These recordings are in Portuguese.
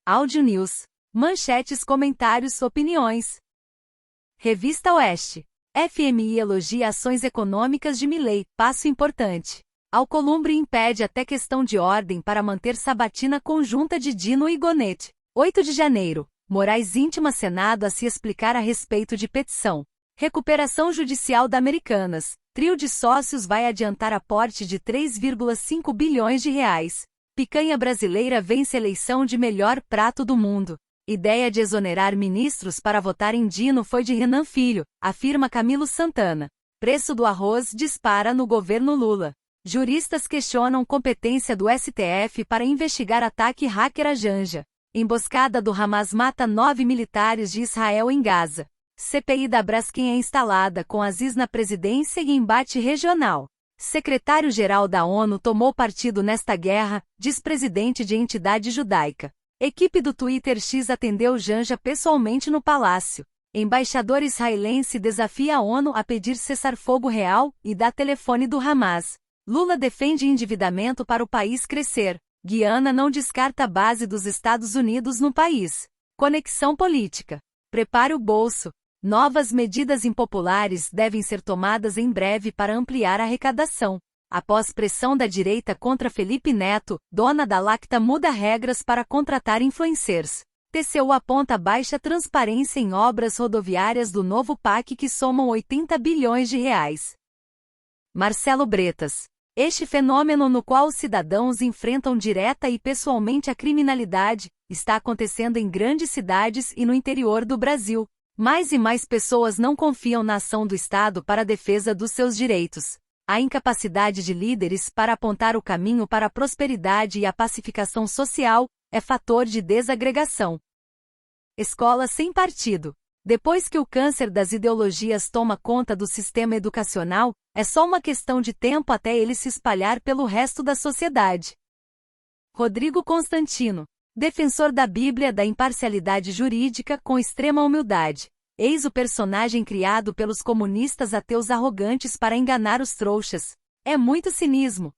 Áudio News. Manchetes, comentários, opiniões. Revista Oeste. FMI elogia ações econômicas de Milei, passo importante. Alcolumbre impede até questão de ordem para manter sabatina conjunta de Dino e Gonete. 8 de janeiro. Moraes intima Senado a se explicar a respeito de petição. Recuperação judicial da Americanas. Trio de sócios vai adiantar aporte de 3,5 bilhões de reais. Picanha brasileira vence eleição de melhor prato do mundo. Ideia de exonerar ministros para votar em Dino foi de Renan Filho, afirma Camilo Santana. Preço do arroz dispara no governo Lula. Juristas questionam competência do STF para investigar ataque hacker a Janja. Emboscada do Hamas mata 9 militares de Israel em Gaza. CPI da Braskem é instalada com Aziz na presidência e embate regional. Secretário-geral da ONU tomou partido nesta guerra, diz presidente de entidade judaica. Equipe do Twitter X atendeu Janja pessoalmente no palácio. Embaixador israelense desafia a ONU a pedir cessar-fogo real e dá telefone do Hamas. Lula defende endividamento para o país crescer. Guiana não descarta a base dos Estados Unidos no país. Conexão política. Prepare o bolso. Novas medidas impopulares devem ser tomadas em breve para ampliar a arrecadação. Após pressão da direita contra Felipe Neto, dona da Lacta muda regras para contratar influencers. TCU aponta baixa transparência em obras rodoviárias do novo PAC que somam 80 bilhões de reais. Marcelo Bretas. Este fenômeno no qual os cidadãos enfrentam direta e pessoalmente a criminalidade, está acontecendo em grandes cidades e no interior do Brasil. Mais e mais pessoas não confiam na ação do Estado para a defesa dos seus direitos. A incapacidade de líderes para apontar o caminho para a prosperidade e a pacificação social é fator de desagregação. Escola sem partido. Depois que o câncer das ideologias toma conta do sistema educacional, é só uma questão de tempo até ele se espalhar pelo resto da sociedade. Rodrigo Constantino. Defensor da Bíblia da imparcialidade jurídica com extrema humildade. Eis o personagem criado pelos comunistas ateus arrogantes para enganar os trouxas. É muito cinismo.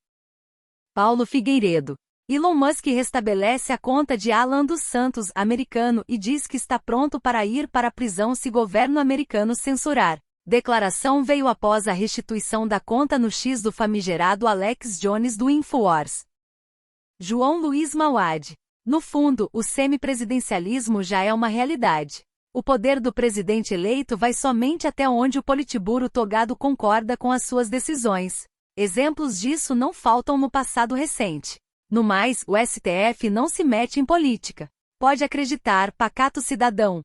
Paulo Figueiredo. Elon Musk restabelece a conta de Alan dos Santos, americano, e diz que está pronto para ir para a prisão se governo americano censurar. Declaração veio após a restituição da conta no X do famigerado Alex Jones do Infowars. João Luiz Mauad. No fundo, o semipresidencialismo já é uma realidade. O poder do presidente eleito vai somente até onde o Politburo togado concorda com as suas decisões. Exemplos disso não faltam no passado recente. No mais, o STF não se mete em política. Pode acreditar, pacato cidadão.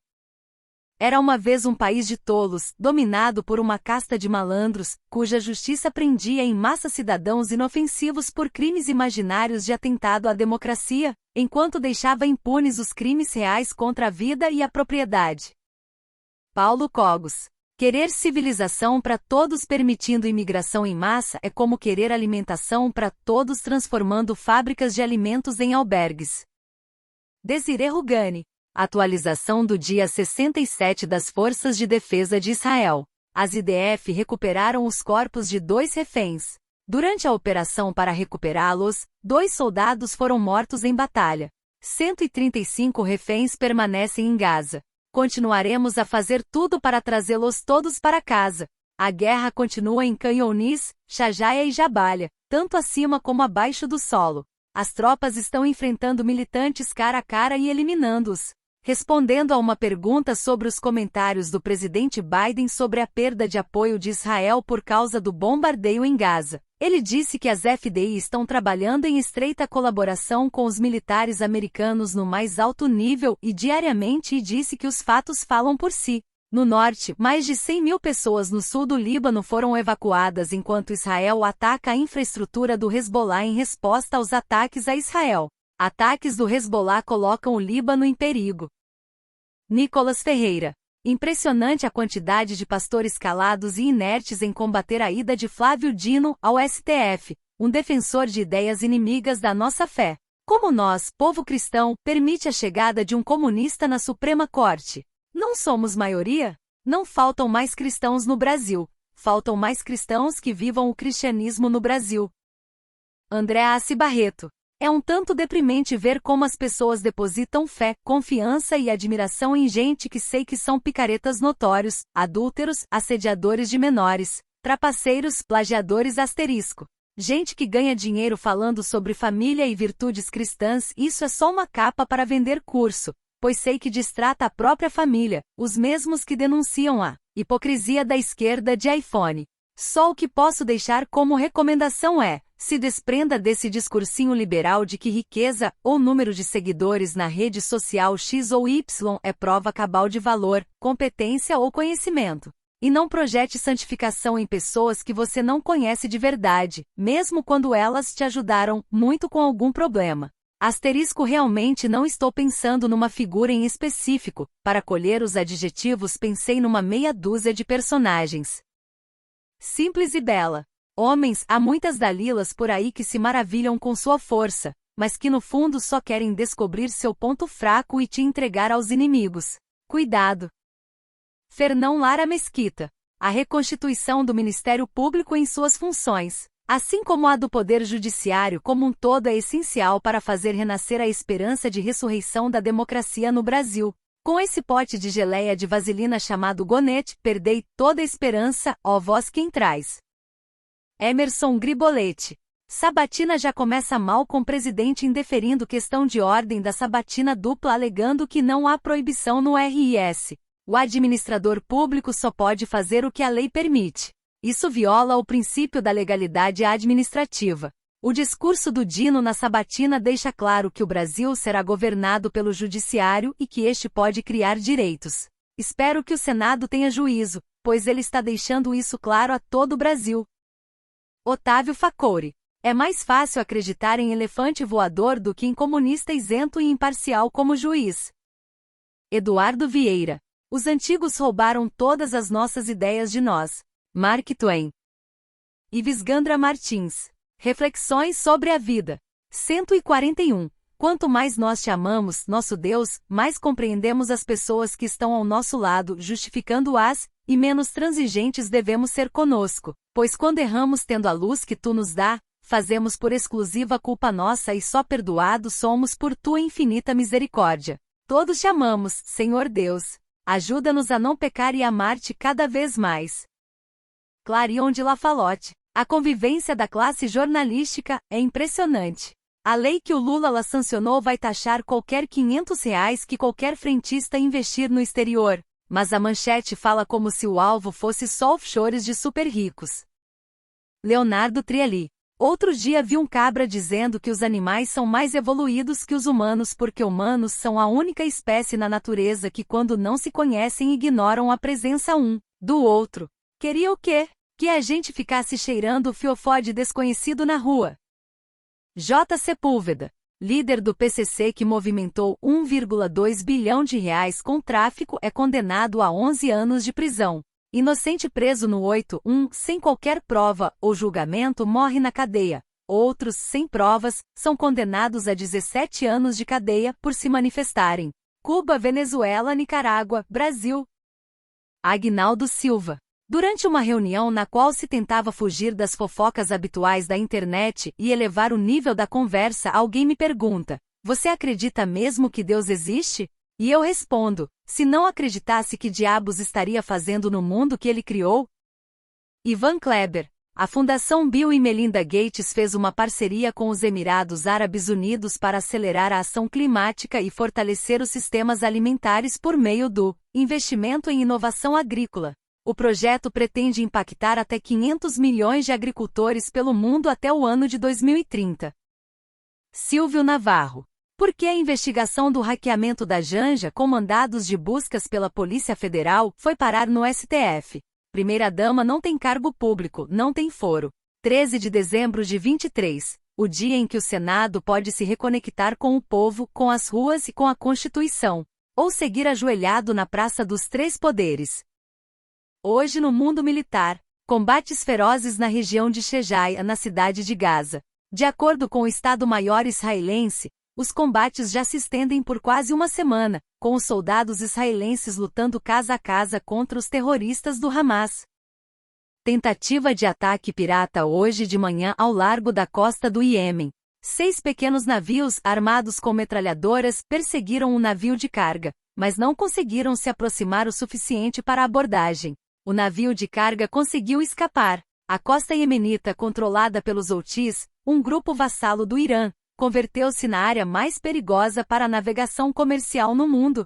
Era uma vez um país de tolos, dominado por uma casta de malandros, cuja justiça prendia em massa cidadãos inofensivos por crimes imaginários de atentado à democracia, enquanto deixava impunes os crimes reais contra a vida e a propriedade. Paulo Cogos. Querer civilização para todos permitindo imigração em massa é como querer alimentação para todos transformando fábricas de alimentos em albergues. Desirê Rugani. Atualização do dia 67 das Forças de Defesa de Israel. As IDF recuperaram os corpos de 2 reféns. Durante a operação para recuperá-los, 2 soldados foram mortos em batalha. 135 reféns permanecem em Gaza. Continuaremos a fazer tudo para trazê-los todos para casa. A guerra continua em Khan Younis, Shajaia e Jabalia, tanto acima como abaixo do solo. As tropas estão enfrentando militantes cara a cara e eliminando-os. Respondendo a uma pergunta sobre os comentários do presidente Biden sobre a perda de apoio de Israel por causa do bombardeio em Gaza, ele disse que as FDI estão trabalhando em estreita colaboração com os militares americanos no mais alto nível e diariamente e disse que os fatos falam por si. No norte, mais de 100 mil pessoas no sul do Líbano foram evacuadas enquanto Israel ataca a infraestrutura do Hezbollah em resposta aos ataques a Israel. Ataques do Hezbollah colocam o Líbano em perigo. Nicolas Ferreira. Impressionante a quantidade de pastores calados e inertes em combater a ida de Flávio Dino ao STF, um defensor de ideias inimigas da nossa fé. Como nós, povo cristão, permite a chegada de um comunista na Suprema Corte? Não somos maioria? Não faltam mais cristãos no Brasil. Faltam mais cristãos que vivam o cristianismo no Brasil. André Assi Barreto. É um tanto deprimente ver como as pessoas depositam fé, confiança e admiração em gente que sei que são picaretas notórios, adúlteros, assediadores de menores, trapaceiros, plagiadores asterisco. Gente que ganha dinheiro falando sobre família e virtudes cristãs, isso é só uma capa para vender curso, pois sei que distrata a própria família, os mesmos que denunciam a hipocrisia da esquerda de iPhone. Só o que posso deixar como recomendação é: se desprenda desse discursinho liberal de que riqueza ou número de seguidores na rede social X ou Y é prova cabal de valor, competência ou conhecimento. E não projete santificação em pessoas que você não conhece de verdade, mesmo quando elas te ajudaram muito com algum problema. Asterisco, realmente não estou pensando numa figura em específico, para colher os adjetivos pensei numa meia dúzia de personagens. Simples e bela. Homens, há muitas Dalilas por aí que se maravilham com sua força, mas que no fundo só querem descobrir seu ponto fraco e te entregar aos inimigos. Cuidado! Fernão Lara Mesquita. A reconstituição do Ministério Público em suas funções, assim como a do Poder Judiciário como um todo, é essencial para fazer renascer a esperança de ressurreição da democracia no Brasil. Com esse pote de geleia de vaselina chamado Gonete, perdei toda a esperança, ó vós quem traz. Emerson Gribolete. Sabatina já começa mal com o presidente indeferindo questão de ordem da sabatina dupla alegando que não há proibição no RIS. O administrador público só pode fazer o que a lei permite. Isso viola o princípio da legalidade administrativa. O discurso do Dino na sabatina deixa claro que o Brasil será governado pelo judiciário e que este pode criar direitos. Espero que o Senado tenha juízo, pois ele está deixando isso claro a todo o Brasil. Otávio Facuri. É mais fácil acreditar em elefante voador do que em comunista isento e imparcial como juiz. Eduardo Vieira. Os antigos roubaram todas as nossas ideias de nós. Mark Twain. Ives Gandra Martins. Reflexões sobre a vida. 141. Quanto mais nós te amamos, nosso Deus, mais compreendemos as pessoas que estão ao nosso lado, justificando-as, e menos transigentes devemos ser conosco, pois quando erramos tendo a luz que tu nos dá, fazemos por exclusiva culpa nossa e só perdoados somos por tua infinita misericórdia. Todos te amamos, Senhor Deus. Ajuda-nos a não pecar e amar-te cada vez mais. Clarion de Lafalotte. A convivência da classe jornalística é impressionante. A lei que o Lula sancionou vai taxar qualquer R$ 500 que qualquer frentista investir no exterior, mas a manchete fala como se o alvo fosse só offshores de super ricos. Leonardo Trielli. Outro dia vi um cabra dizendo que os animais são mais evoluídos que os humanos porque humanos são a única espécie na natureza que quando não se conhecem ignoram a presença um do outro. Queria o quê? Que a gente ficasse cheirando o fiofó de desconhecido na rua. J. Sepúlveda. Líder do PCC que movimentou R$ 1,2 bilhão com tráfico é condenado a 11 anos de prisão. Inocente preso no 8-1 sem qualquer prova ou julgamento morre na cadeia. Outros, sem provas, são condenados a 17 anos de cadeia por se manifestarem. Cuba, Venezuela, Nicarágua, Brasil. Aguinaldo Silva. Durante uma reunião na qual se tentava fugir das fofocas habituais da internet e elevar o nível da conversa, alguém me pergunta: você acredita mesmo que Deus existe? E eu respondo: se não acreditasse, que diabos estaria fazendo no mundo que ele criou? Ivan Kleber. A Fundação Bill e Melinda Gates fez uma parceria com os Emirados Árabes Unidos para acelerar a ação climática e fortalecer os sistemas alimentares por meio do investimento em inovação agrícola. O projeto pretende impactar até 500 milhões de agricultores pelo mundo até o ano de 2030. Silvio Navarro. Por que a investigação do hackeamento da Janja, com mandados de buscas pela Polícia Federal, foi parar no STF? Primeira-dama não tem cargo público, não tem foro. 13 de dezembro de 23, o dia em que o Senado pode se reconectar com o povo, com as ruas e com a Constituição. Ou seguir ajoelhado na Praça dos Três Poderes. Hoje no mundo militar, combates ferozes na região de Shejaia, na cidade de Gaza. De acordo com o Estado-Maior israelense, os combates já se estendem por quase uma semana, com os soldados israelenses lutando casa a casa contra os terroristas do Hamas. Tentativa de ataque pirata hoje de manhã ao largo da costa do Iêmen. 6 pequenos navios armados com metralhadoras perseguiram um navio de carga, mas não conseguiram se aproximar o suficiente para a abordagem. O navio de carga conseguiu escapar. A costa iemenita controlada pelos Houthis, um grupo vassalo do Irã, converteu-se na área mais perigosa para a navegação comercial no mundo.